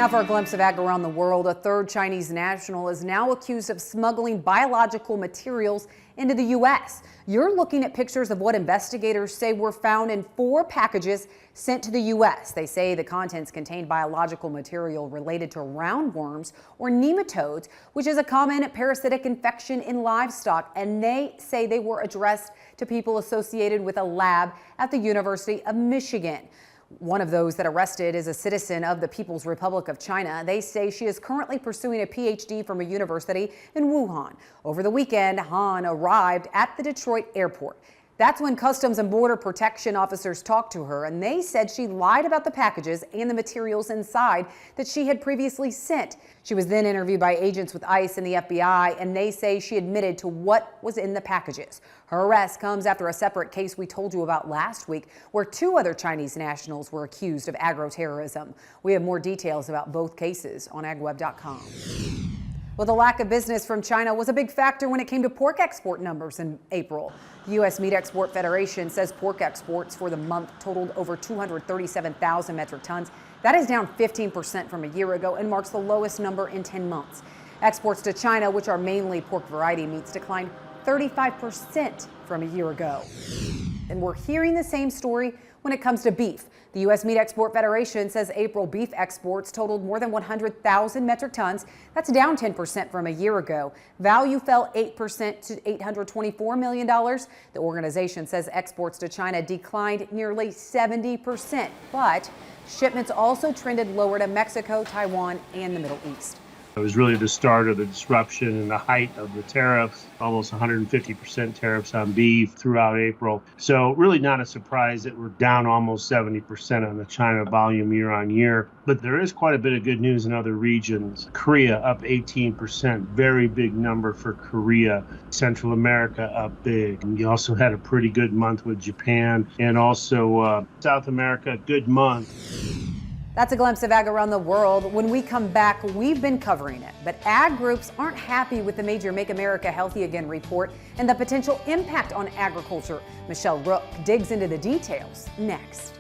Now for a glimpse of ag around the world, a third Chinese national is now accused of smuggling biological materials into the U.S. You're looking at pictures of what investigators say were found in 4 packages sent to the U.S. They say the contents contained biological material related to roundworms or nematodes, which is a common parasitic infection in livestock. And they say they were addressed to people associated with a lab at the University of Michigan. One of those that arrested is a citizen of the People's Republic of China. They say she is currently pursuing a PhD from a university in Wuhan. Over the weekend, Han arrived at the Detroit airport. That's when Customs and Border Protection officers talked to her, and they said she lied about the packages and the materials inside that she had previously sent. She was then interviewed by agents with ICE and the FBI, and they say she admitted to what was in the packages. Her arrest comes after a separate case we told you about last week, where 2 other Chinese nationals were accused of agroterrorism. We have more details about both cases on agweb.com. Well, the lack of business from China was a big factor when it came to pork export numbers in April. The U.S. Meat Export Federation says pork exports for the month totaled over 237,000 metric tons. That is down 15% from a year ago and marks the lowest number in 10 months. Exports to China, which are mainly pork variety meats, declined 35% from a year ago. And we're hearing the same story when it comes to beef. The U.S. Meat Export Federation says April beef exports totaled more than 100,000 metric tons. That's down 10% from a year ago. Value fell 8% to $824 million. The organization says exports to China declined nearly 70%, but shipments also trended lower to Mexico, Taiwan, and the Middle East. It was really the start of the disruption and the height of the tariffs, almost 150% tariffs on beef throughout April. So really not a surprise that we're down almost 70% on the China volume year on year. But there is quite a bit of good news in other regions. Korea up 18%, very big number for Korea. Central America up big. And you also had a pretty good month with Japan, and also South America, good month. That's a glimpse of ag around the world. When we come back, we've been covering it, but ag groups aren't happy with the major Make America Healthy Again report and the potential impact on agriculture. Michelle Rook digs into the details next.